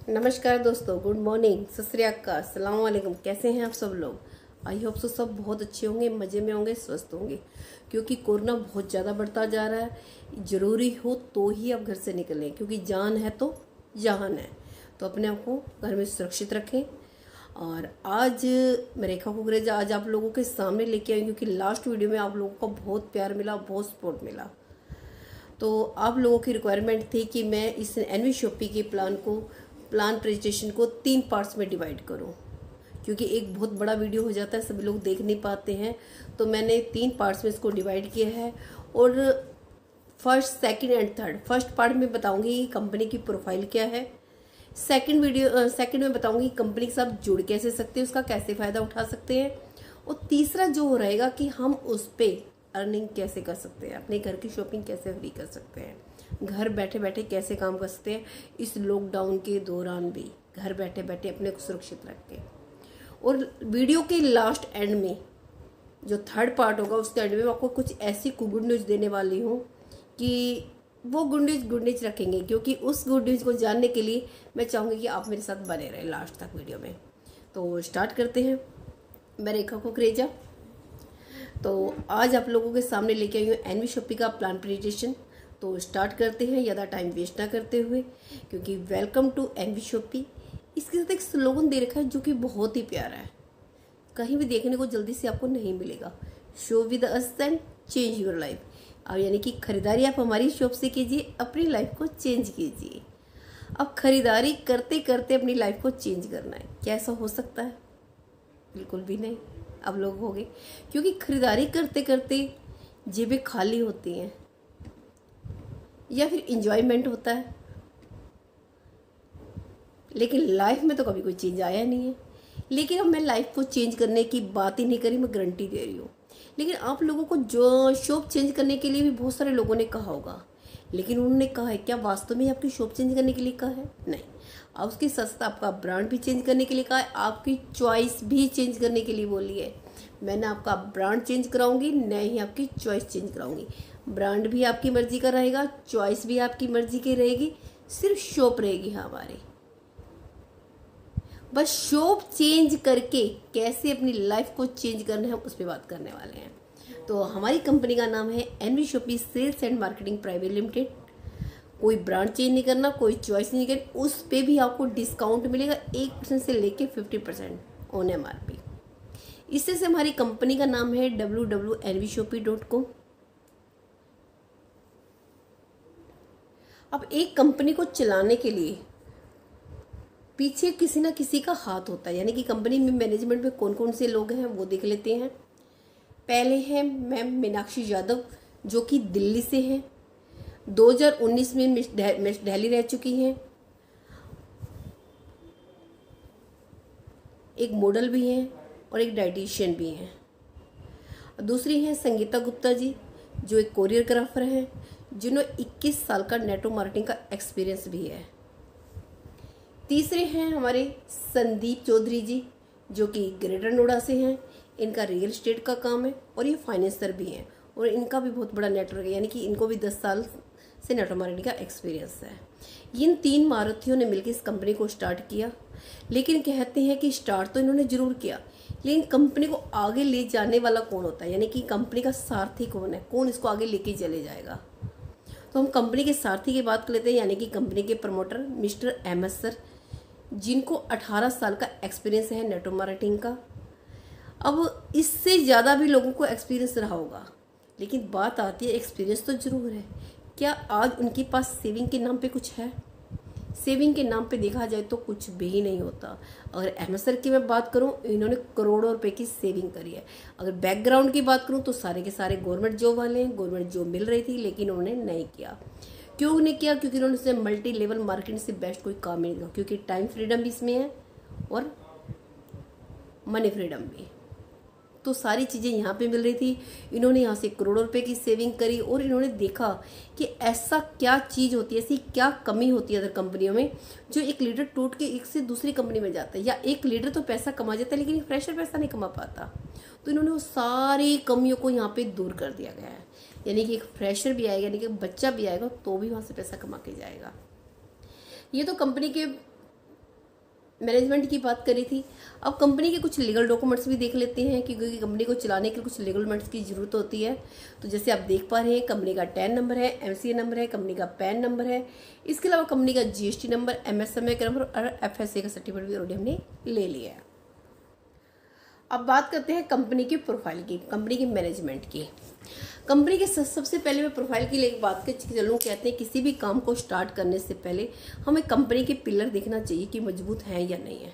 नमस्कार दोस्तों, good morning, सत श्री अकाल, अस्सलाम वालेकुम। कैसे हैं आप सब लोग। आई होप सो सब बहुत अच्छे होंगे, मज़े में होंगे, स्वस्थ होंगे। क्योंकि कोरोना बहुत ज़्यादा बढ़ता जा रहा है। ज़रूरी हो तो ही आप घर से निकलें, क्योंकि जान है तो जहान है। तो अपने आप को घर में सुरक्षित रखें। और आज मैं रेखा कुकरेजा आज आप लोगों के सामने लेके आई, क्योंकि लास्ट वीडियो में आप लोगों का बहुत प्यार मिला, बहुत सपोर्ट मिला। तो आप लोगों की रिक्वायरमेंट थी कि मैं इस एनवी शॉपी के प्लान प्रेजेंटेशन को 3 पार्ट्स में डिवाइड करूं, क्योंकि एक बहुत बड़ा वीडियो हो जाता है, सभी लोग देख नहीं पाते हैं। तो मैंने 3 पार्ट्स में इसको डिवाइड किया है। और first, second and third, first part में बताऊंगी कंपनी की प्रोफाइल क्या है। सेकंड में बताऊंगी कंपनी के साथ जुड़ कैसे सकते हैं, उसका कैसे फ़ायदा उठा सकते हैं। और तीसरा जो रहेगा कि हम उस पर अर्निंग कैसे कर सकते हैं, अपने घर की शॉपिंग कैसे फ्री कर सकते हैं, घर बैठे बैठे कैसे काम कर सकते हैं, इस लॉकडाउन के दौरान भी घर बैठे बैठे अपने को सुरक्षित रख के। और वीडियो के लास्ट एंड में जो थर्ड पार्ट होगा, उसके एंड में मैं आपको कुछ ऐसी गुड न्यूज़ देने वाली हूँ कि वो गुड न्यूज़ रखेंगे। क्योंकि उस गुड न्यूज़ को जानने के लिए मैं चाहूँगी कि आप मेरे साथ बने रहें लास्ट तक वीडियो में। तो स्टार्ट करते हैं। मैं रेखा कुकरेजा। तो आज आप लोगों के सामने लेके आई हूँ एनवी शॉपी का प्लान प्रेजेंटेशन। तो स्टार्ट करते हैं, ज़्यादा टाइम वेस्ट ना करते हुए, क्योंकि वेलकम टू एनवी शॉपी, इसके साथ एक स्लोगन दे रखा है जो कि बहुत ही प्यारा है। कहीं भी देखने को जल्दी से आपको नहीं मिलेगा। Show with us and change your life. अब यानी कि खरीदारी आप हमारी शॉप से कीजिए, अपनी लाइफ को चेंज कीजिए। अब खरीदारी करते करते अपनी लाइफ को चेंज करना है, क्या ऐसा हो सकता है? बिल्कुल भी नहीं। अब लोग हो गए, क्योंकि खरीदारी करते करते जेबें खाली होती हैं या फिर इंजॉयमेंट होता है, लेकिन लाइफ में तो कभी कोई चेंज आया नहीं है। लेकिन अब मैं लाइफ को चेंज करने की बात ही नहीं करी, मैं गारंटी दे रही हूँ। लेकिन आप लोगों को जो शॉप चेंज करने के लिए भी बहुत सारे लोगों ने कहा होगा, लेकिन उन्होंने कहा है क्या वास्तव में आपकी शॉप चेंज करने के लिए कहा है? नहीं। अब उसके साथ आपका ब्रांड भी चेंज करने के लिए कहा है, आपकी चॉइस भी चेंज करने के लिए बोली है। मैंने आपका ब्रांड चेंज कराऊंगी, न ही आपकी चॉइस चेंज कराऊंगी। ब्रांड भी आपकी मर्जी का रहेगा, चॉइस भी आपकी मर्जी की रहेगी, सिर्फ शॉप रहेगी हमारी। बस शॉप चेंज करके कैसे अपनी लाइफ को चेंज करना है, हम उस पर बात करने वाले हैं। तो हमारी कंपनी का नाम है NV Shoppy sales and marketing private limited. कोई ब्रांड चेंज नहीं करना, कोई चॉइस नहीं करनी, उस पे भी आपको डिस्काउंट मिलेगा 1% से लेके 50% ऑन MRP। इससे से हमारी कंपनी का नाम है www.nvshopee.com। अब एक कंपनी को चलाने के लिए पीछे किसी ना किसी का हाथ होता है, यानी कि कंपनी में मैनेजमेंट में कौन कौन से लोग हैं वो देख लेते हैं। पहले हैं मैम मीनाक्षी यादव, जो कि दिल्ली से हैं। 2019 में मिस दिल्ली रह चुकी हैं। एक मॉडल भी हैं और एक डाइटिशियन भी हैं। दूसरी हैं संगीता गुप्ता जी, जो एक कोरियोग्राफर हैं, जिन्होंने 21 साल का नेटवर्क मार्केटिंग का एक्सपीरियंस भी है। तीसरे हैं हमारे संदीप चौधरी जी, जो कि ग्रेटर नोएडा से हैं। इनका रियल एस्टेट का काम है और ये फाइनेंसर भी हैं, और इनका भी बहुत बड़ा नेटवर्क है, यानी कि इनको भी 10 साल से नेटवर्क मार्केटिंग का एक्सपीरियंस है। इन 3 मारुतियों ने मिलकर इस कंपनी को स्टार्ट किया। लेकिन कहते हैं कि स्टार्ट तो इन्होंने ज़रूर किया, लेकिन कंपनी को आगे ले जाने वाला कौन होता है, यानी कि कंपनी का सारथी कौन है, कौन इसको आगे लेके चले जाएगा। तो हम कंपनी के सारथी की बात कर लेते हैं, यानी कि कंपनी के प्रमोटर मिस्टर MS सर, जिनको 18 साल का एक्सपीरियंस है नेटवर्क मार्केटिंग का। अब इससे ज़्यादा भी लोगों को एक्सपीरियंस रहा होगा, लेकिन बात आती है एक्सपीरियंस तो ज़रूर है, क्या आज उनके पास सेविंग के नाम पे कुछ है? सेविंग के नाम पे देखा जाए तो कुछ भी नहीं होता। अगर MS सर की मैं बात करूं, इन्होंने करोड़ों रुपए की सेविंग करी है। अगर बैकग्राउंड की बात करूं तो सारे के सारे गवर्नमेंट जॉब वाले हैं, गवर्नमेंट जॉब मिल रही थी, लेकिन उन्होंने नहीं किया। क्यों नहीं किया? क्योंकि उन्होंने मल्टी लेवल मार्केटिंग से बेस्ट कोई काम नहीं किया, क्योंकि टाइम फ्रीडम भी इसमें है और मनी फ्रीडम भी। तो सारी चीज़ें यहाँ पे मिल रही थी। इन्होंने यहाँ से करोड़ों रुपए की सेविंग करी, और इन्होंने देखा कि ऐसा क्या चीज़ होती है, ऐसी क्या कमी होती है अदर कंपनियों में, जो एक लीडर टूट के एक से दूसरी कंपनी में जाता है। या एक लीडर तो पैसा कमा जाता है, लेकिन एक फ्रेशर पैसा नहीं कमा पाता। तो इन्होंने वो सारी कमियों को यहाँ पे दूर कर दिया गया है, यानी कि एक फ्रेशर भी आएगा, यानी कि बच्चा भी आएगा तो भी वहाँ से पैसा कमा के जाएगा। ये तो कंपनी के मैनेजमेंट की बात करी थी। अब कंपनी के कुछ लीगल डॉक्यूमेंट्स भी देख लेते हैं, क्योंकि कंपनी को चलाने के लिए कुछ लीगल डॉक्यूमेंट्स की ज़रूरत होती है। तो जैसे आप देख पा रहे हैं, कंपनी का टैन नंबर है, एमसीए नंबर है, कंपनी का पैन नंबर है, इसके अलावा कंपनी का जीएसटी नंबर, एमएसएमई का नंबर और एफएसए का सर्टिफिकेट भी ऑलरेडी हमने ले लिया है। अब बात करते हैं कंपनी की प्रोफाइल की, कंपनी के मैनेजमेंट की। कंपनी के सबसे पहले मैं प्रोफाइल की एक बात के चलूँ, कहते हैं किसी भी काम को स्टार्ट करने से पहले हमें कंपनी के पिलर देखना चाहिए कि मजबूत हैं या नहीं है।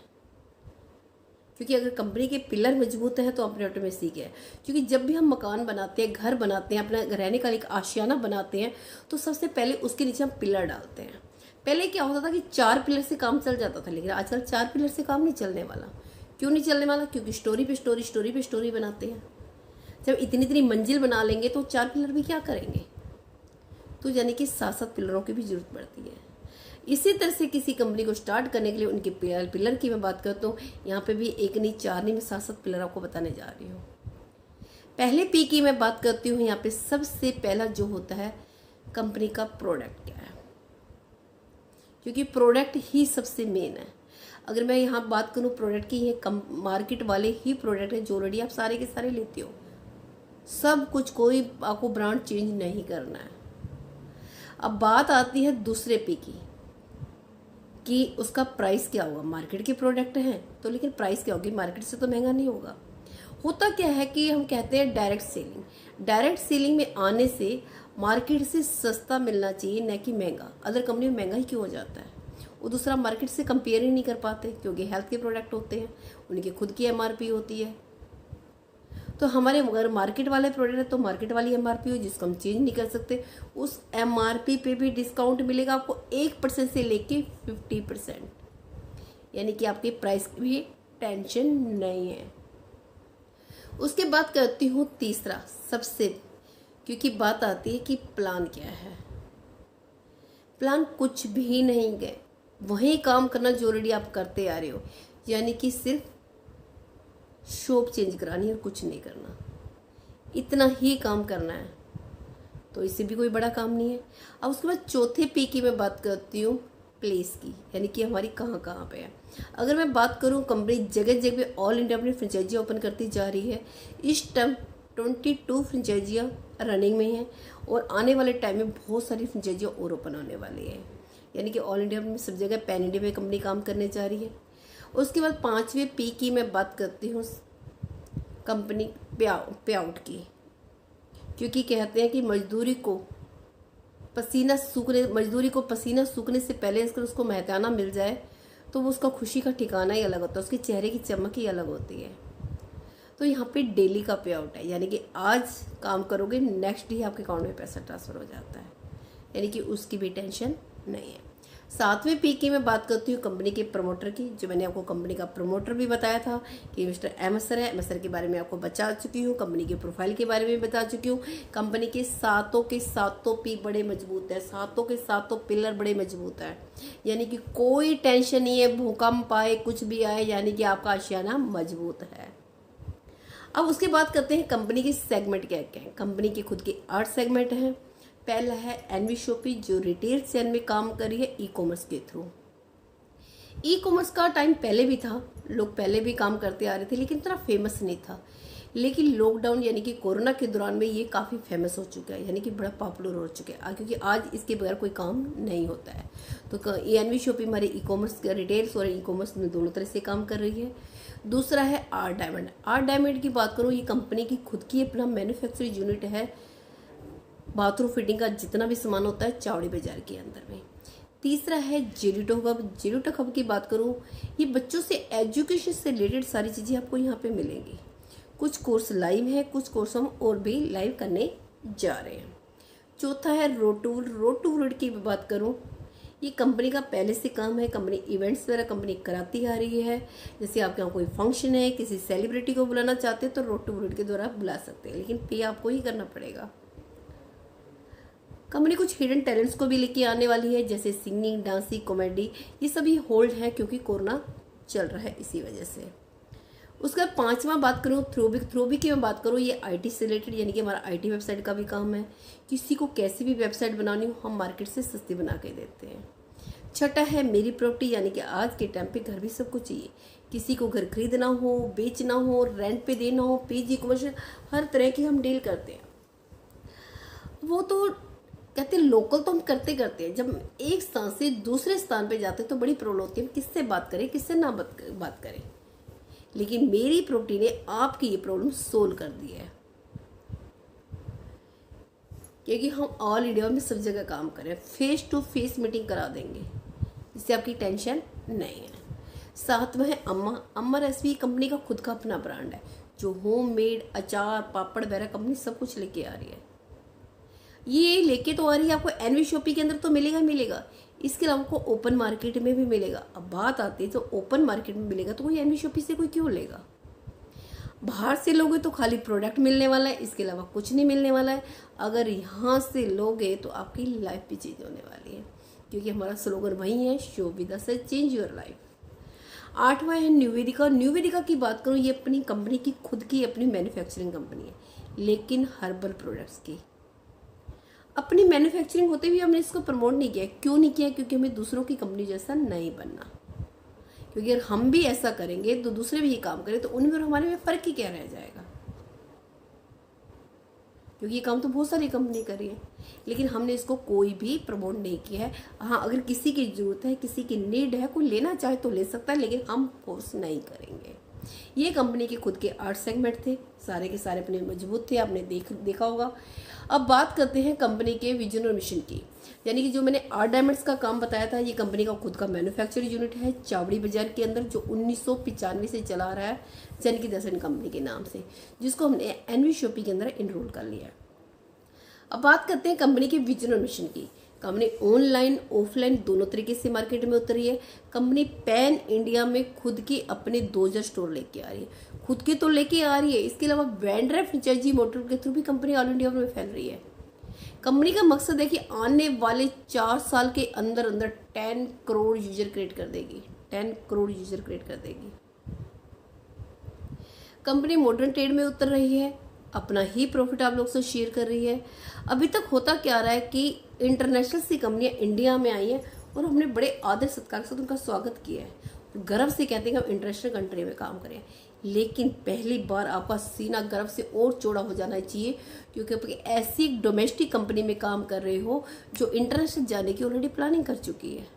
क्योंकि अगर कंपनी के पिलर मजबूत हैं तो अपने ऑटो में सीख है। क्योंकि जब भी हम मकान बनाते हैं, घर बनाते हैं, अपना रहने का एक आशियाना बनाते हैं, तो सबसे पहले उसके नीचे हम पिलर डालते हैं। पहले क्या होता था कि 4 पिलर से काम चल जाता था, लेकिन आजकल 4 पिलर से काम नहीं चलने वाला। क्यों नहीं चलने वाला? क्योंकि स्टोरी पे स्टोरी, स्टोरी पे स्टोरी बनाते हैं। जब इतनी मंजिल बना लेंगे तो 4 पिलर भी क्या करेंगे? तो यानी कि 7-7 पिलरों की भी जरूरत पड़ती है। इसी तरह से किसी कंपनी को स्टार्ट करने के लिए उनके पिलर की मैं बात करता हूँ। यहाँ पे भी 1 नहीं 4 नहीं, मैं 7-7 पिलर आपको बताने जा रही हूँ। पहले पी की मैं बात करती हूँ। यहाँ पे सबसे पहला जो होता है, कंपनी का प्रोडक्ट क्या है, क्योंकि प्रोडक्ट ही सबसे मेन है। अगर मैं यहाँ बात करूँ प्रोडक्ट की, ये मार्केट वाले ही प्रोडक्ट है जो ऑलरेडी आप सारे के सारे लेते हो, सब कुछ, कोई आपको ब्रांड चेंज नहीं करना है। अब बात आती है दूसरे पी की कि उसका प्राइस क्या होगा। मार्केट के प्रोडक्ट हैं तो, लेकिन प्राइस क्या होगी? मार्केट से तो महंगा नहीं होगा। होता क्या है कि हम कहते हैं डायरेक्ट सेलिंग। डायरेक्ट सेलिंग में आने से मार्केट से सस्ता मिलना चाहिए, न कि महंगा। अदर कंपनी में महंगा ही क्यों हो जाता है? वो दूसरा मार्केट से कंपेयर ही नहीं कर पाते, क्योंकि हेल्थ के प्रोडक्ट होते हैं, उनकी खुद की एमआरपी होती है। तो हमारे अगर मार्केट वाले प्रोडक्ट है तो मार्केट वाली एमआरपी हो, जिसको हम चेंज नहीं कर सकते। उस एमआरपी पे भी डिस्काउंट मिलेगा आपको 1% से लेके 50%, यानी कि आपके प्राइस की भी टेंशन नहीं है। उसके बाद करती हूँ तीसरा सबसे, क्योंकि बात आती है कि प्लान क्या है। प्लान कुछ भी नहीं है, वही काम करना जो ऑलरेडी आप करते आ रहे हो, यानी कि सिर्फ शॉप चेंज करानी है और कुछ नहीं करना, इतना ही काम करना है। तो इससे भी कोई बड़ा काम नहीं है। अब उसके बाद चौथे पी की मैं बात करती हूँ, प्लेस की, यानी कि हमारी कहाँ कहाँ पे है। अगर मैं बात करूँ, कंपनी जगह जगह ऑल इंडिया अपनी फ्रेंचाइजियाँ ओपन करती जा रही है। इस टाइम 22 फ्रेंचाइजियाँ रनिंग में हैं और आने वाले टाइम में बहुत सारी फ्रेंचाइजियाँ और ओपन होने वाली है, यानी कि ऑल इंडिया में सब जगह पैन इंडिया में कंपनी काम करने जा रही है। उसके बाद 5वें पी की मैं बात करती हूँ, कंपनी पे आउट की, क्योंकि कहते हैं कि मजदूरी को पसीना सूखने से पहले अगर उसको मेहताना मिल जाए तो वो उसका खुशी का ठिकाना ही अलग होता है, उसके चेहरे की चमक ही अलग होती है। तो यहाँ पे डेली का पे आउट है, यानी कि आज काम करोगे, नेक्स्ट डे आपके अकाउंट में पैसा ट्रांसफर हो जाता है, यानी कि उसकी भी टेंशन नहीं है। 7वें पी की मैं बात करती हूँ कंपनी के प्रमोटर की, जो मैंने आपको कंपनी का प्रमोटर भी बताया था कि मिस्टर एम एस सर है। एम एस सर के बारे में आपको बता चुकी हूँ, कंपनी के प्रोफाइल के बारे में बता चुकी हूँ। कंपनी के सातों पी बड़े मजबूत है, सातों पिलर बड़े मजबूत है, यानी कि कोई टेंशन नहीं है, भूकंप आए कुछ भी आए, यानी कि आपका आशियाना मजबूत है। अब उसके बाद करते हैं कंपनी के सेगमेंट क्या क्या है। कंपनी के खुद के 8 सेगमेंट हैं। पहला है एनवी शॉपी, जो रिटेल सेल में काम कर रही है ई कॉमर्स के थ्रू। ई कॉमर्स का टाइम पहले भी था, लोग पहले भी काम करते आ रहे थे, लेकिन इतना फेमस नहीं था। लेकिन लॉकडाउन यानी कि कोरोना के दौरान में ये काफ़ी फेमस हो चुका है, यानी कि बड़ा पॉपुलर हो चुका है, क्योंकि आज इसके बगैर कोई काम नहीं होता है। तो ये एनवी शॉपी हमारे ई कॉमर्स, रिटेल्स और ई कॉमर्स में दोनों तरह से काम कर रही है। दूसरा है आर डायमंड। आर डायमंड की बात करूँ, ये कंपनी की खुद की अपना मैन्युफैक्चरिंग यूनिट है। बाथरूम फिटिंग का जितना भी सामान होता है चावड़ी बाजार के अंदर में। तीसरा है जेरिटो हब। जेरिटो हब की बात करूँ, ये बच्चों से एजुकेशन से रिलेटेड सारी चीज़ें आपको यहाँ पे मिलेंगी। कुछ कोर्स लाइव है, कुछ कोर्स हम और भी लाइव करने जा रहे हैं। चौथा है रोटूवुड की बात करूँ, ये कंपनी का पहले से काम है। कंपनी इवेंट्स वगैरह कंपनी कराती आ रही है। जैसे आपके यहाँ कोई फंक्शन है, किसी सेलिब्रिटी को बुलाना चाहते हैं तो रोटूवुड के द्वारा बुला सकते हैं, लेकिन पे आपको ही करना पड़ेगा। कंपनी कुछ हिडन टैलेंट्स को भी लेके आने वाली है, जैसे सिंगिंग, डांसिंग, कॉमेडी, ये सभी होल्ड है क्योंकि कोरोना चल रहा है इसी वजह से। उसका 5वां बात करूँ थ्रोबिक की मैं बात करूँ, ये आईटी से रिलेटेड, यानी कि हमारा आईटी वेबसाइट का भी काम है। किसी को कैसी भी वेबसाइट बनानी हो हम मार्केट से सस्ती बना के देते हैं। छठा है मेरी प्रॉपर्टी, यानी कि आज के टाइम पे घर भी सबको चाहिए। किसी को घर खरीदना हो, बेचना हो, रेंट पे देना हो, पीजी कमर्शियल, हर तरह की हम डील करते हैं। वो तो कहते हैं लोकल तो हम करते करते हैं, जब एक स्थान से दूसरे स्थान पे जाते हैं तो बड़ी प्रॉब्लम होती है, किससे बात करें किससे ना बात करें। लेकिन मेरी प्रॉपर्टी ने आपकी ये प्रॉब्लम सोल्व कर दी है, क्योंकि हम ऑल इंडिया में सब जगह काम करें, फेस टू फेस मीटिंग करा देंगे, जिससे आपकी टेंशन नहीं है। साथ में है अम्मा रेसिपी कंपनी का खुद का अपना ब्रांड है, जो होममेड अचार पापड़ वगैरह कंपनी सब कुछ लेके आ रही है। ये लेके तो आ रही है, आपको एनवी शॉपी के अंदर तो मिलेगा, इसके अलावा आपको ओपन मार्केट में भी मिलेगा। अब बात आती है तो ओपन मार्केट में मिलेगा तो कोई एनवी शॉपी से कोई क्यों लेगा। बाहर से लोगे तो खाली प्रोडक्ट मिलने वाला है, इसके अलावा कुछ नहीं मिलने वाला है। अगर यहाँ से लोगे तो आपकी लाइफ भी चेंज होने वाली है, क्योंकि हमारा स्लोगन वही है, show with us change your life. आठवां है न्यूवेदिका की बात करूँ, ये अपनी कंपनी की खुद की अपनी मैन्युफैक्चरिंग कंपनी है, लेकिन हर्बल प्रोडक्ट्स की। अपनी मैन्युफैक्चरिंग होते हुए हमने इसको प्रमोट नहीं किया। क्यों नहीं किया? क्योंकि हमें दूसरों की कंपनी जैसा नहीं बनना, क्योंकि अगर हम भी ऐसा करेंगे तो दूसरे भी ये काम करें तो उनमें और हमारे में फ़र्क ही क्या रह जाएगा, क्योंकि ये काम तो बहुत सारी कंपनी कर रही है, लेकिन हमने इसको कोई भी प्रमोट नहीं किया है। हाँ, अगर किसी की ज़रूरत है, किसी की नीड है, कोई लेना चाहे तो ले सकता है, लेकिन हम फोर्स नहीं करेंगे। ये कंपनी के खुद के 8 सेगमेंट थे, सारे के सारे अपने मजबूत थे, आपने देखा होगा। अब बात करते हैं कंपनी के विजन और मिशन की, यानी कि जो मैंने 8 डायमंड्स का काम बताया था, ये कंपनी का खुद का मैन्युफैक्चरिंग यूनिट है चावड़ी बाजार के अंदर, जो 1995 से चला रहा है जनकी दर्शन कंपनी के नाम से, जिसको हमने एनवी शॉपी के अंदर इनरोल कर लिया। अब बात करते हैं कंपनी के विजन और मिशन की। कंपनी ऑनलाइन ऑफलाइन दोनों तरीके से मार्केट में उतरी है। कंपनी पैन इंडिया में खुद के अपने 2000 स्टोर लेके आ रही है, खुद के तो लेके आ रही है, इसके अलावा वेंडर फ्रेंचाइजी मॉडल के थ्रू भी कंपनी ऑल इंडिया में फैल रही है। कंपनी का मकसद है कि आने वाले 4 साल के अंदर अंदर 10 करोड़ यूजर क्रिएट कर देगी, 10 करोड़ यूजर क्रिएट कर देगी। कंपनी मॉडर्न ट्रेड में उतर रही है, अपना ही प्रॉफिट आप लोग से शेयर कर रही है। अभी तक होता क्या रहा है कि इंटरनेशनल सी कंपनियां इंडिया में आई हैं और हमने बड़े आदर सत्कार के साथ उनका स्वागत किया है, गर्व से कहते हैं कि हम इंटरनेशनल कंट्री में काम करें। लेकिन पहली बार आपका सीना गर्व से और चौड़ा हो जाना चाहिए, क्योंकि आप ऐसी डोमेस्टिक कंपनी में काम कर रहे हो जो इंटरनेशनल जाने की ऑलरेडी प्लानिंग कर चुकी है।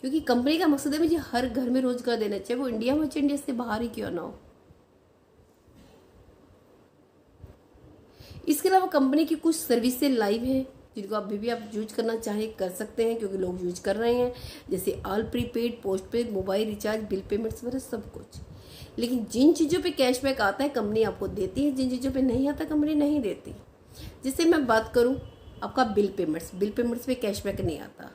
क्योंकि कंपनी का मकसद है मुझे हर घर में रोजगार देना चाहिए, वो इंडिया में इंडिया से बाहर ही क्यों ना हो। इसके अलावा कंपनी की कुछ सर्विसें लाइव हैं, जिनको अभी भी आप यूज करना चाहें कर सकते हैं, क्योंकि लोग यूज कर रहे हैं, जैसे all prepaid, post paid, mobile recharge, bill payments वगैरह सब कुछ। लेकिन जिन चीज़ों पे कैशबैक आता है कंपनी आपको देती है, जिन चीज़ों पे नहीं आता कंपनी नहीं देती। जैसे मैं बात करूँ आपका बिल पेमेंट्स पे कैशबैक नहीं आता,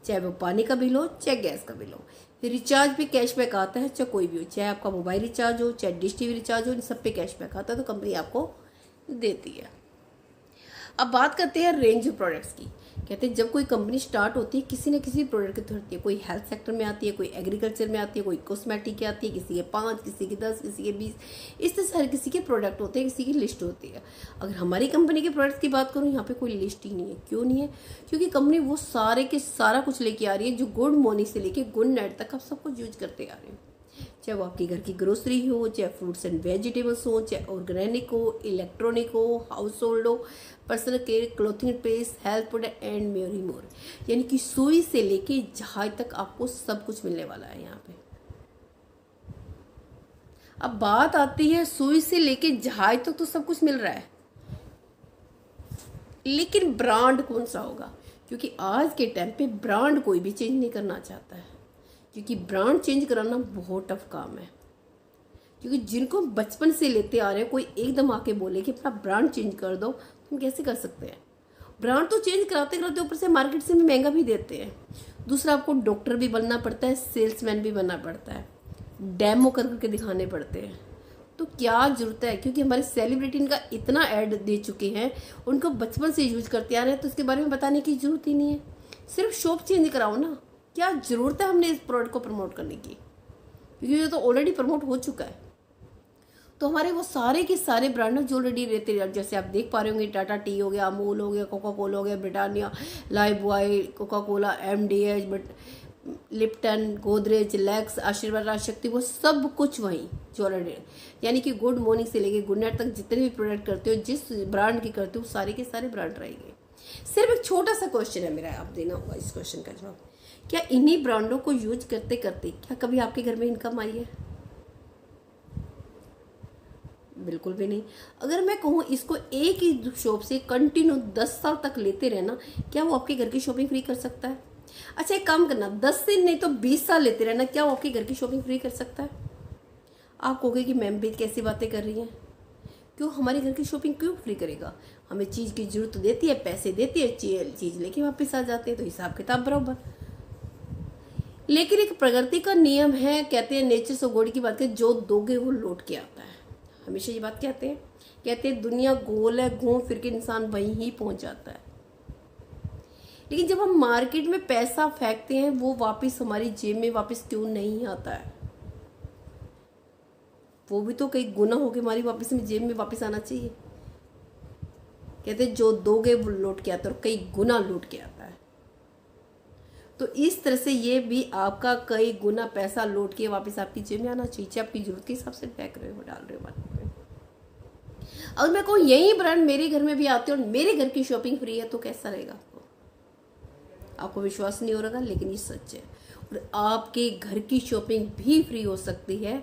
चाहे वो पानी का बिल हो चाहे गैस का बिल हो। रिचार्ज पे कैशबैक आता है, चाहे कोई भी हो, चाहे आपका मोबाइल रिचार्ज हो चाहे डिश टीवी रिचार्ज हो, इन सब पे कैशबैक आता है, तो कंपनी आपको देती है। अब बात करते हैं रेंज ऑफ प्रोडक्ट्स की। कहते हैं जब कोई कंपनी स्टार्ट होती है किसी न किसी प्रोडक्ट के थ्रू होती है, कोई हेल्थ सेक्टर में आती है, कोई एग्रीकल्चर में आती है, कोई कॉस्मेटिक की आती है, किसी के 5, किसी के 10, किसी के 20, इस तरह से हर किसी के प्रोडक्ट होते हैं, किसी की लिस्ट होती है। अगर हमारी कंपनी के प्रोडक्ट्स की बात करूँ, यहाँ पे कोई लिस्ट ही नहीं है। क्यों नहीं है? क्योंकि कंपनी वो सारे के सारा कुछ लेके आ रही है, जो गुड मॉर्निंग से लेके गुड नाइट तक आप सब कुछ यूज करते आ रहे हैं, चाहे वो आपके घर की ग्रोसरी हो, चाहे फ्रूट्स एंड वेजिटेबल्स हो, चाहे ऑर्गेनिक हो, इलेक्ट्रॉनिक हो, हाउस होल्ड हो, personal care, clothing paste, health product and मेरी मोर, यानी कि सुई से लेके जहाज तक आपको सब कुछ मिलने वाला है यहाँ पे। अब बात आती है सुई से लेके जहाज तक तो सब कुछ मिल रहा है, लेकिन ब्रांड कौन सा होगा? क्योंकि आज के टाइम पे ब्रांड कोई भी चेंज नहीं करना चाहता है, क्योंकि ब्रांड चेंज कराना बहुत टफ काम है। क्योंकि जिनको बचपन से लेते आ रहे हैं, कोई एकदम आके बोले कि अपना ब्रांड चेंज कर दो, तुम कैसे कर सकते हैं? ब्रांड तो चेंज कराते कराते ऊपर से मार्केट से भी महंगा भी देते हैं। दूसरा, आपको डॉक्टर भी बनना पड़ता है, सेल्समैन भी बनना पड़ता है, डेमो करके दिखाने पड़ते हैं। तो क्या जरूरत है? क्योंकि हमारे सेलिब्रिटी इनका इतना ऐड दे चुके हैं, उनको बचपन से यूज करते आ रहे हैं, तो इसके बारे में बताने की जरूरत ही नहीं है। सिर्फ शॉप चेंज कराओ ना, क्या जरूरत है हमने इस प्रोडक्ट को प्रमोट करने की? क्योंकि ये तो ऑलरेडी प्रमोट हो चुका है। तो हमारे वो सारे के सारे ब्रांड जो ऑलरेडी रहते हैं, जैसे आप देख पा रहे होंगे, टाटा टी हो गया, अमूल हो गया, कोका कोला हो गया, Britannia, life boy, Coca Cola, MDH, but Lipton, Godrej, lakhs, आशीर्वाद, राजशक्ति, वो सब कुछ वहीं जो ऑलरेडी, यानी कि गुड मॉर्निंग से लेके गुड नाइट तक जितने भी प्रोडक्ट करते हो, जिस ब्रांड की करते हो, सारे के सारे ब्रांड रहेंगे। सिर्फ एक छोटा सा क्वेश्चन है मेरा, आप देना होगा इस क्वेश्चन का जवाब। क्या इन्हीं ब्रांडों को यूज करते करते क्या कभी आपके घर में इनकम आई है? बिल्कुल भी नहीं। अगर मैं कहूँ इसको एक ही शॉप से कंटिन्यू 10 साल तक लेते रहना, क्या वो आपके घर की शॉपिंग फ्री कर सकता है? अच्छा, एक काम करना, 10 दिन नहीं तो 20 साल लेते रहना, क्या वो आपके घर की शॉपिंग फ्री कर सकता है? आप कहोगे कि मैम भी कैसी बातें कर रही हैं, क्यों हमारे घर की शॉपिंग क्यों फ्री करेगा? हमें चीज़ की जरूरत देती है, पैसे देती है, चीज़ लेके वापस आ जाते हैं, तो हिसाब किताब बराबर। लेकिन एक प्रकृति का नियम है, कहते हैं नेचर से गॉड की बात करें, जो दोगे वो लौट के आता है। हमेशा ये बात कहते हैं दुनिया गोल है, घूम फिर के इंसान वहीं ही पहुंच जाता है। लेकिन जब हम मार्केट में पैसा फेंकते हैं, वो वापस हमारी जेब में वापस क्यों नहीं आता है? वो भी तो कई गुना होके हमारी वापस में जेब में वापस आना चाहिए। कहते हैं जो दोगे वो लौट के आता है, और कई गुना लौट के आता है। तो इस तरह से ये भी आपका कई गुना पैसा लौट के वापस आपकी जेब में आना चाहिए, चाहे आपकी जरूरत के हिसाब से फेंक रहे हो, डाल रहे हो मार्केट में। अगर मैं कहूँ यही ब्रांड मेरे घर में भी आते हैं और मेरे घर की शॉपिंग फ्री है, तो कैसा रहेगा? आपको विश्वास नहीं हो रहा, लेकिन ये सच है। और आपके घर की शॉपिंग भी फ्री हो सकती है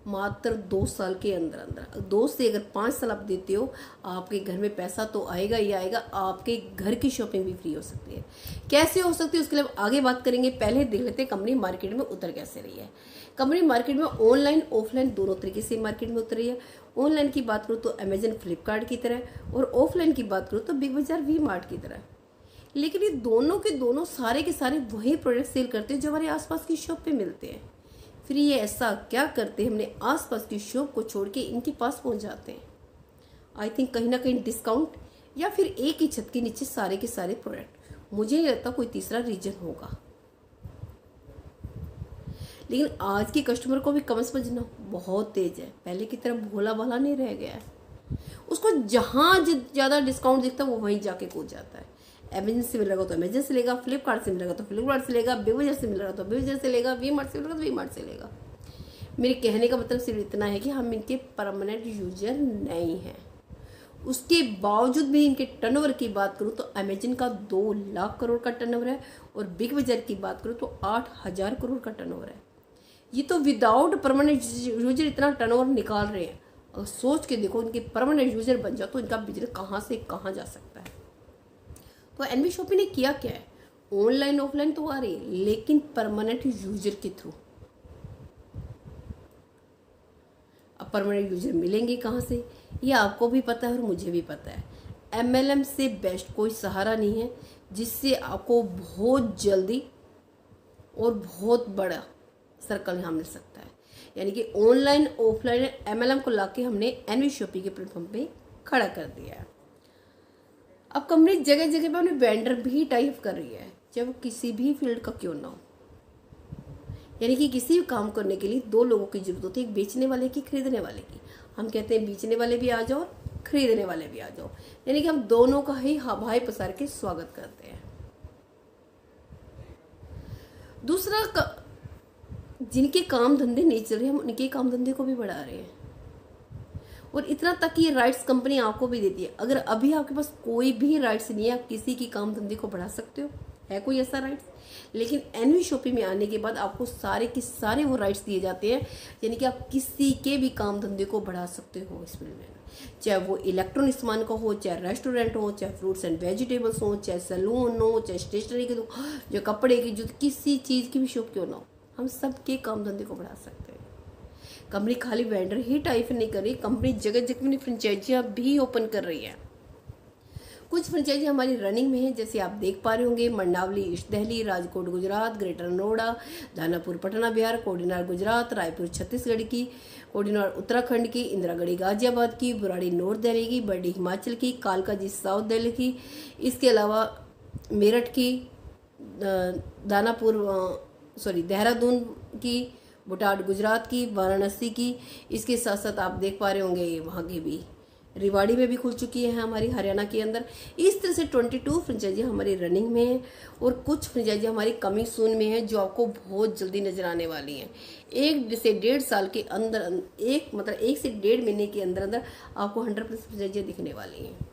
मात्र 2 साल के अंदर अंदर। 2 से अगर 5 साल आप देते हो, आपके घर में पैसा तो आएगा ही आएगा, आपके घर की शॉपिंग भी फ्री हो सकती है। कैसे हो सकती है उसके लिए आगे बात करेंगे। पहले देख लेते हैं कंपनी मार्केट में उतर कैसे रही है। कंपनी मार्केट में ऑनलाइन ऑफलाइन दोनों तरीके से मार्केट में उतरी है। ऑनलाइन की बात करूँ तो अमेजन, फ्लिपकार्ट की तरह, और ऑफलाइन की बात करूँ तो बिग बाजार, वी मार्ट की तरह। लेकिन ये दोनों के दोनों सारे के सारे वही प्रोडक्ट सेल करते हैं जो हमारे आसपास की शॉप पे मिलते हैं। फिर ये ऐसा क्या करते हैं, हमने आसपास की शॉप को छोड़ के इनके पास पहुंच जाते हैं? आई थिंक कहीं ना कहीं डिस्काउंट, या फिर एक ही छत के नीचे सारे के सारे प्रोडक्ट। मुझे नहीं लगता कोई तीसरा रीजन होगा। लेकिन आज के कस्टमर को भी कम समझना बहुत तेज है, पहले की तरह भोला भाला नहीं रह गया है। उसको जहां ज्यादा डिस्काउंट दिखता है वो वहीं जाके कूद जाता है। अमेजन से मिलेगा तो अमेजन से लेगा, फ्लिपकार्ट से मिलेगा तो फ्लिपकार्ट से लेगा, बिग बाजार से मिलेगा तो बिग बाजार से लेगा, वी मार्ट से मिलेगा तो वी मार्ट से लेगा। मेरे कहने का मतलब सिर्फ इतना है कि हम इनके परमानेंट यूजर नहीं हैं। उसके बावजूद भी इनके टर्नओवर की बात करूँ तो अमेजन का 2 लाख करोड़ का टर्नओवर है, और बिग बाजार की बात करूँ तो 8,000 करोड़ का टर्नओवर है। ये तो विदाउट परमानेंट यूजर इतना टर्नओवर निकाल रहे हैं। अगर सोच के देखो, इनके परमानेंट यूजर बन जाओ तो इनका बिजनेस कहाँ से कहाँ जा सकता है। तो एनवी शॉपिंग ने किया क्या है, ऑनलाइन ऑफलाइन तो आ रही है, लेकिन परमानेंट यूजर के थ्रू। अब परमानेंट यूजर मिलेंगे कहाँ से, ये आपको भी पता है और मुझे भी पता है। एमएलएम से बेस्ट कोई सहारा नहीं है जिससे आपको बहुत जल्दी और बहुत बड़ा सर्कल यहाँ मिल सकता है। यानी कि ऑनलाइन ऑफलाइन एमएलएम को लाके हमने एनवी शॉपिंग के प्लेटफॉर्म पे खड़ा कर दिया है। अब कंपनी जगह जगह पे अपने वेंडर भी टाइप कर रही है, चाहे वो किसी भी फील्ड का क्यों ना हो। यानी कि किसी भी काम करने के लिए 2 लोगों की जरूरत होती है, एक बेचने वाले की, खरीदने वाले की। हम कहते हैं बेचने वाले भी आ जाओ और खरीदने वाले भी आ जाओ, यानी कि हम दोनों का ही भाई पसार के स्वागत करते हैं। दूसरा, जिनके काम धंधे नहीं चल रहे हम उनके काम धंधे को भी बढ़ा रहे हैं। और इतना तक ये राइट्स कंपनी आपको भी देती है। अगर अभी आपके पास कोई भी राइट्स नहीं है, आप किसी की काम धंधे को बढ़ा सकते हो, है कोई ऐसा राइट्स? लेकिन एनवी शॉपिंग में आने के बाद आपको सारे के सारे वो राइट्स दिए जाते हैं, यानी कि आप किसी के भी काम धंधे को बढ़ा सकते हो इस फील्ड में। चाहे वो इलेक्ट्रॉनिक सामान का हो, चाहे रेस्टोरेंट हो, चाहे फ्रूट्स एंड वेजिटेबल्स हो, चाहे सैलून हो, चाहे स्टेशनरी की, जो कपड़े की, जो किसी चीज़ की भी शॉप क्यों ना हो, हम सबके काम धंधे को बढ़ा सकते हैं। कंपनी खाली वेंडर ही टाइप नहीं कर रही, कंपनी जगह जगह अपनी फ्रेंचाइजियाँ भी ओपन कर रही है। कुछ फ्रेंचाइजी हमारी रनिंग में है, जैसे आप देख पा रहे होंगे, मंडावली ईस्ट दिल्ली, राजकोट गुजरात, ग्रेटर नोएडा, दानापुर पटना बिहार, कोडिनार गुजरात, रायपुर छत्तीसगढ़ की, कोडिनार उत्तराखंड की, इंदिरागढ़ी गाजियाबाद की, बुराड़ी नॉर्थ दिल्ली की, बर्डी हिमाचल की, कालकाजी साउथ दिल्ली की, इसके अलावा मेरठ की, देहरादून की, बुटाड गुजरात की, वाराणसी की, इसके साथ साथ आप देख पा रहे होंगे वहाँ की भी रेवाड़ी में भी खुल चुकी है हमारी हरियाणा के अंदर। इस तरह से 22 फ्रेंचाइजी हमारी रनिंग में है और कुछ फ्रेंचाइजी हमारी कमिंग सून में है जो आपको बहुत जल्दी नजर आने वाली हैं। 1 से 1.5 साल के अंदर, एक से 1.5 महीने के अंदर अंदर आपको 100% फ्रेंचाइजियाँ दिखने वाली हैं।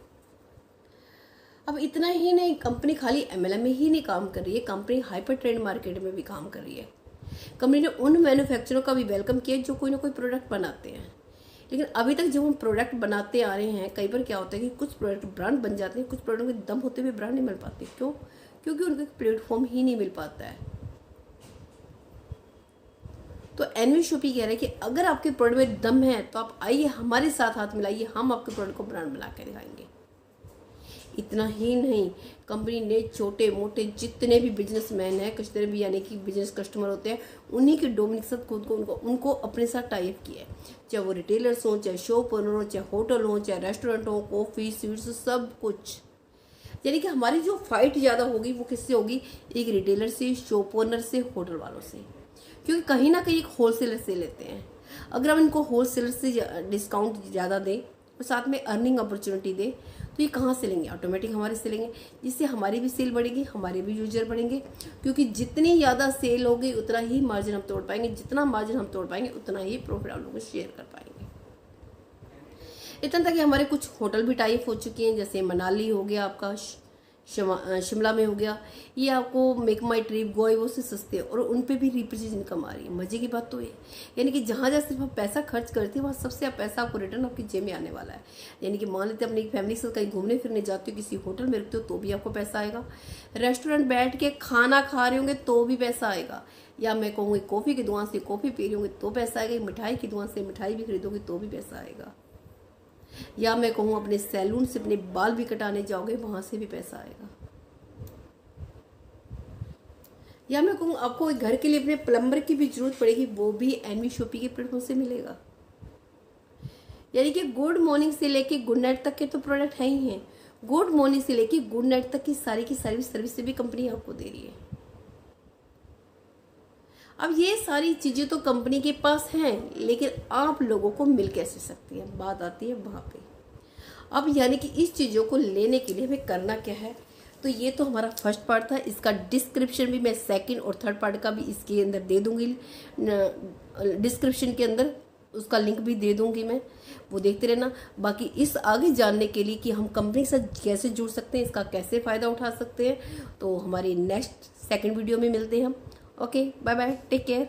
अब इतना ही नहीं, कंपनी खाली MLM में ही नहीं काम कर रही है, कंपनी हाइपर ट्रेंड मार्केट में भी काम कर रही है। कंपनी ने उन मैन्युफैक्चरर का भी वेलकम किया जो कोई ना कोई प्रोडक्ट बनाते हैं। लेकिन अभी तक जब हम प्रोडक्ट बनाते आ रहे हैं, कई बार क्या होता है कि कुछ प्रोडक्ट ब्रांड बन जाते हैं, कुछ प्रोडक्ट में दम होते हुए ब्रांड नहीं मिल पाते। क्यों? क्योंकि उनको प्लेटफॉर्म ही नहीं मिल पाता है। तो एनवी शॉपी कह रहे हैं कि अगर आपके प्रोडक्ट में दम है तो आप आइए हमारे साथ हाथ मिलाइए, हम आपके प्रोडक्ट को ब्रांड बना के दिखाएंगे। इतना ही नहीं, कंपनी ने छोटे मोटे जितने भी बिजनेसमैन हैं, जितने भी यानी कि बिजनेस कस्टमर होते हैं, उन्हीं के डोमिनिक साथ खुद को उनको अपने साथ टाइप किया है। चाहे वो रिटेलर्स हों, चाहे शॉप ओनर हो, चाहे होटल हो, चाहे रेस्टोरेंट हो, कॉफ़ी स्वीट्स, सब कुछ। यानी कि हमारी जो फाइट ज़्यादा होगी वो किससे होगी? एक रिटेलर से, शॉप ओनर से, होटल वालों से। क्योंकि कहीं ना कहीं एक होलसेलर से लेते हैं। अगर हम इनको होलसेलर से डिस्काउंट ज़्यादा दें और साथ में अर्निंग अपॉर्चुनिटी दें तो ये कहाँ से लेंगे? ऑटोमेटिक हमारे से लेंगे, जिससे हमारी भी सेल बढ़ेगी, हमारे भी यूजर बढ़ेंगे। क्योंकि जितनी ज़्यादा सेल होगी उतना ही मार्जिन हम तोड़ पाएंगे, जितना मार्जिन हम तोड़ पाएंगे उतना ही प्रॉफिट आप लोगों को शेयर कर पाएंगे। इतना तक कि हमारे कुछ होटल भी टाइप हो चुके हैं, जैसे मनाली हो गया आपका, शिमला में हो गया, ये आपको मेक माई ट्रिप, गोवा से सस्ते और उन पे भी रिपर्चेज इनकम आ रही है। मजे की बात तो ये, यानी कि जहाँ जहाँ सिर्फ आप पैसा खर्च करते हैं वहाँ सबसे पैसा आपको रिटर्न आपकी जेब में आने वाला है। यानी कि मान लेते अपनी फैमिली के साथ कहीं घूमने फिरने जाते हो, किसी होटल में रुकते हो तो भी आपको पैसा आएगा। रेस्टोरेंट बैठ के खाना खा रहे होंगे तो भी पैसा आएगा। या मैं कहूँगी कॉफ़ी की दुकान से कॉफ़ी पी रही होंगे तो पैसा आएगा। मिठाई की दुकान से मिठाई भी खरीदोगे तो भी पैसा आएगा। या मैं कहूँ अपने सैलून से अपने बाल भी कटाने जाओगे वहाँ से भी पैसा आएगा। या मैं कहूँ आपको घर के लिए अपने प्लम्बर की भी जरूरत पड़ेगी, वो भी एनवी शॉपी के प्लेटफॉर्म से मिलेगा। यानी कि गुड मॉर्निंग से लेके गुड नाइट तक के तो प्रोडक्ट है ही हैं। गुड मॉर्निंग से लेके गुड नाइट तक की सारी सर्विस भी कंपनी आपको दे रही है। अब ये सारी चीजें तो कंपनी के पास हैं, लेकिन आप लोगों को मिल कैसे सकती है, बात आती है वहां पे। अब यानी कि इस चीजों को लेने के लिए हमें करना क्या है? तो ये तो हमारा फर्स्ट पार्ट था। इसका डिस्क्रिप्शन भी मैं सेकंड और थर्ड पार्ट का भी इसके अंदर दे दूंगी, डिस्क्रिप्शन के अंदर उसका लिंक भी दे दूंगी मैं, वो देखते रहना। बाकी इस आगे जानने के लिए कि हम कंपनी से कैसे जुड़ सकते हैं, इसका कैसे फ़ायदा उठा सकते हैं, तो हमारी नेक्स्ट सेकंड वीडियो में मिलते हैं हम। Okay, bye bye, take care.